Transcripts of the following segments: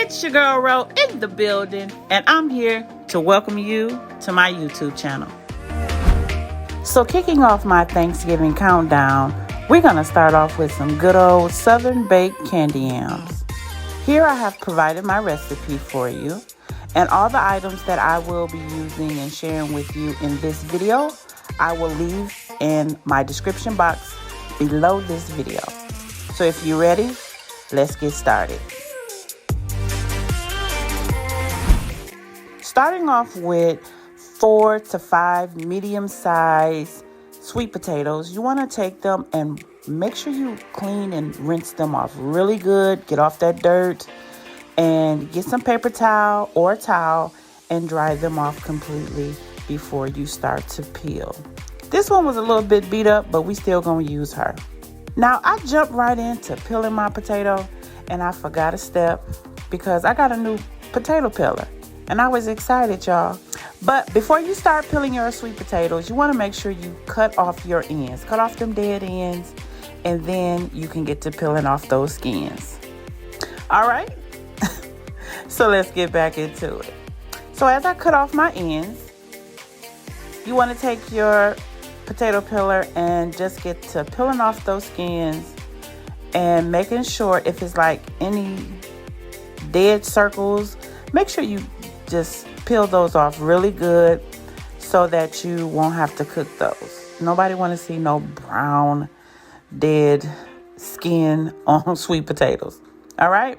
It's your girl Ro in the building, and I'm here to welcome you to my YouTube channel. So kicking off my Thanksgiving countdown, we're gonna start off with some good old Southern baked candy yams. Here I have provided my recipe for you, and all the items that I will be using and sharing with you in this video, I will leave in my description box below this video. So if you're ready, let's get started. Starting off with 4 to 5 medium-sized sweet potatoes, you want to take them and make sure you clean and rinse them off really good. Get off that dirt and get some paper towel or a towel and dry them off completely before you start to peel. This one was a little bit beat up, but we still gonna use her. Now I jumped right into peeling my potato and I forgot a step because I got a new potato peeler. And I was excited, y'all. But before you start peeling your sweet potatoes, you want to make sure you cut off your ends. Cut off them dead ends, and then you can get to peeling off those skins. All right? So let's get back into it. So as I cut off my ends, you want to take your potato peeler and just get to peeling off those skins and making sure if it's like any dead circles, make sure you just peel those off really good so that you won't have to cook those. Nobody want to see no brown, dead skin on sweet potatoes. All right?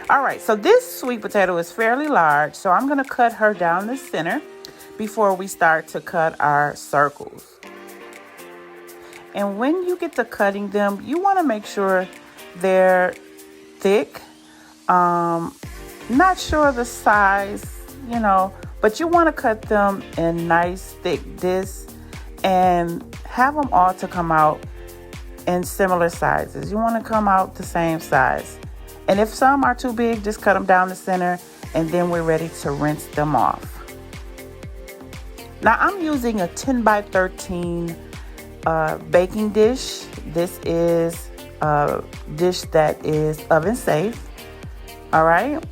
All right, so this sweet potato is fairly large, so I'm going to cut her down the center before we start to cut our circles. And when you get to cutting them, you want to make sure they're thick. Not sure the size, but you want to cut them in nice thick discs and have them all to come out in similar sizes. You want to come out the same size. And if some are too big, just cut them down the center and then we're ready to rinse them off. Now I'm using a 10 by 13 baking dish. This is a dish that is oven safe. All right.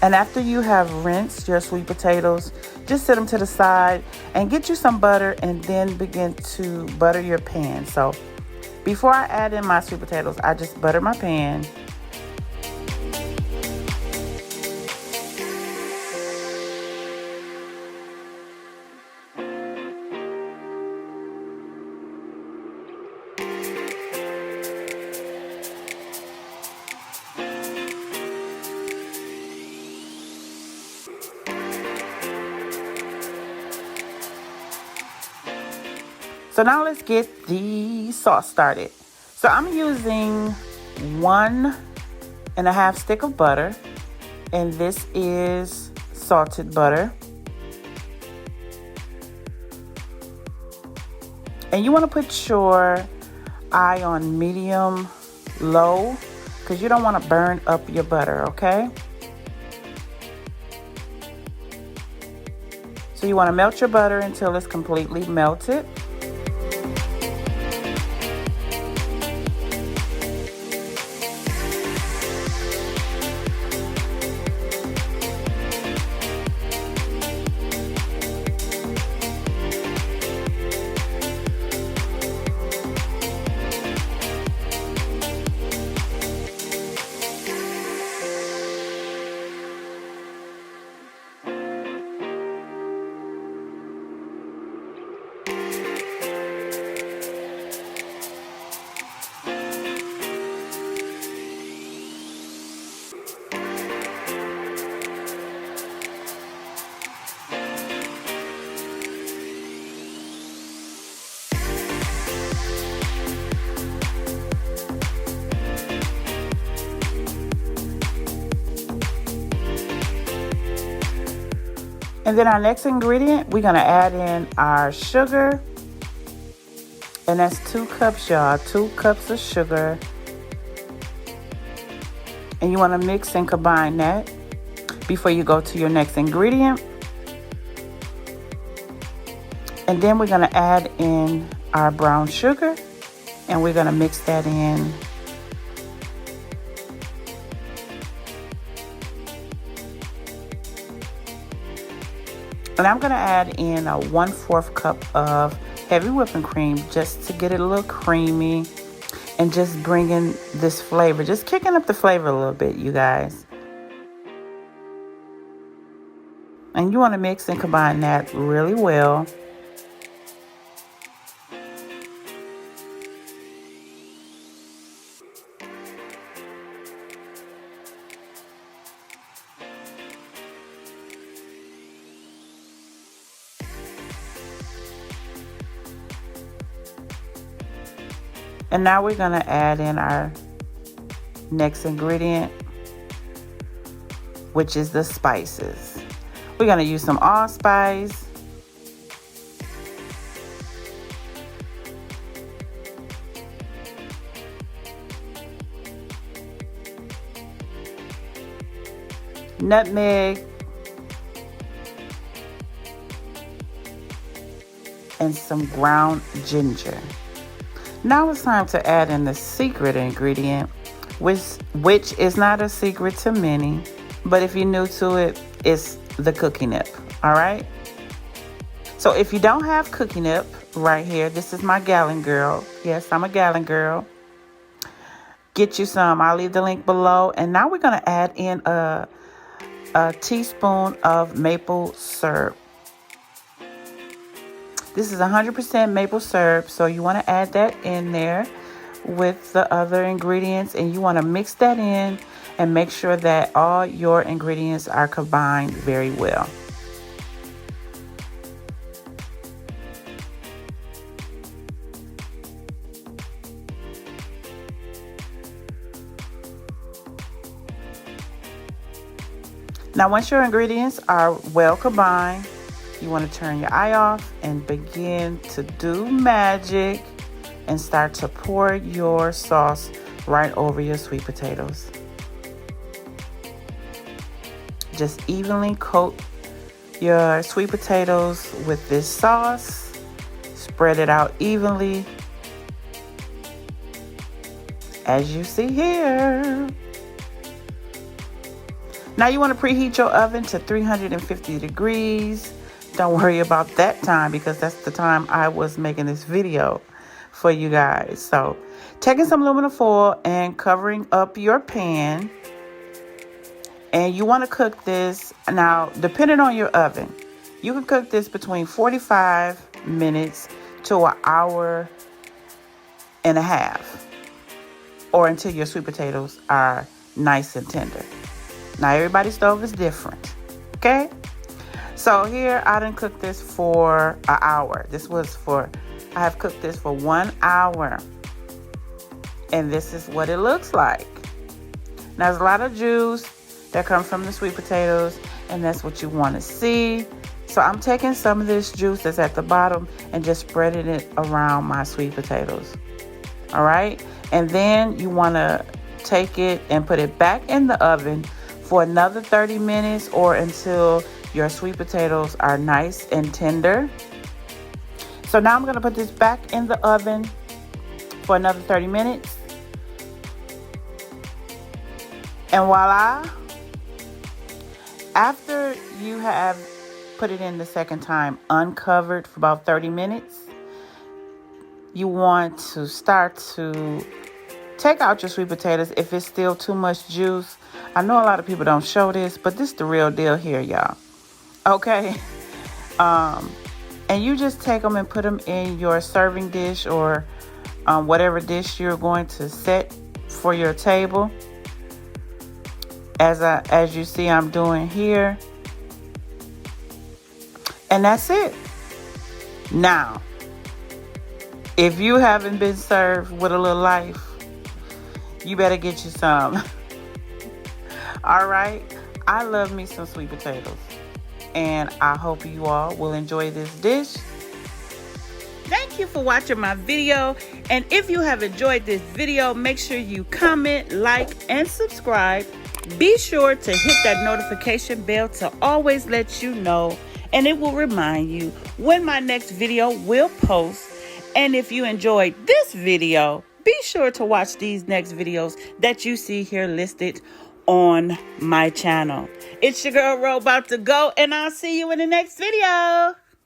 And after you have rinsed your sweet potatoes, just set them to the side and get you some butter and then begin to butter your pan. So before I add in my sweet potatoes, I just butter my pan. So now let's get the sauce started. So I'm using 1.5 stick of butter, and this is salted butter. And you want to put your eye on medium low because you don't want to burn up your butter, okay? So you want to melt your butter until it's completely melted. And then our next ingredient, we're gonna add in our sugar. And that's 2 cups, y'all, 2 cups of sugar. And you wanna mix and combine that before you go to your next ingredient. And then we're gonna add in our brown sugar and we're gonna mix that in And I'm going to add in a 1/4 cup of heavy whipping cream just to get it a little creamy and just bringing this flavor, just kicking up the flavor a little bit, you guys. And you want to mix and combine that really well. And now we're going to add in our next ingredient, which is the spices. We're going to use some allspice, nutmeg, and some ground ginger. Now it's time to add in the secret ingredient, which is not a secret to many, but if you're new to it, it's the cookie nip. All right. So if you don't have cookie nip right here, this is my gallon girl. Yes, I'm a gallon girl. Get you some. I'll leave the link below. And now we're going to add in a teaspoon of maple syrup. This is 100% maple syrup, so you want to add that in there with the other ingredients, and you want to mix that in and make sure that all your ingredients are combined very well. Now, once your ingredients are well combined, you want to turn your eye off and begin to do magic and start to pour your sauce right over your sweet potatoes. Just evenly coat your sweet potatoes with this sauce. Spread it out evenly, as you see here. Now you want to preheat your oven to 350 degrees. Don't worry about that time because that's the time I was making this video for you guys. So taking some aluminum foil and covering up your pan. And you want to cook this, now depending on your oven, you can cook this between 45 minutes to an hour and a half, or until your sweet potatoes are nice and tender. Now everybody's stove is different, okay? So here I done cooked this for an hour. I have cooked this for 1 hour. And this is what it looks like. Now there's a lot of juice that comes from the sweet potatoes, and that's what you want to see. So I'm taking some of this juice that's at the bottom and just spreading it around my sweet potatoes. All right. And then you want to take it and put it back in the oven for another 30 minutes or until your sweet potatoes are nice and tender. So now I'm going to put this back in the oven for another 30 minutes. And voila, after you have put it in the second time uncovered for about 30 minutes, you want to start to take out your sweet potatoes if it's still too much juice. I know a lot of people don't show this, but this is the real deal here, y'all. Okay. And you just take them and put them in your serving dish or whatever dish you're going to set for your table. As you see, I'm doing here. And that's it. Now, if you haven't been served with a little life, you better get you some. All right. I love me some sweet potatoes. And I hope you all will enjoy this dish. Thank you for watching my video. And if you have enjoyed this video, make sure you comment, like, and subscribe. Be sure to hit that notification bell to always let you know. And it will remind you when my next video will post. And if you enjoyed this video, be sure to watch these next videos that you see here listed on my channel. It's your girl Ro about to go, and I'll see you in the next video.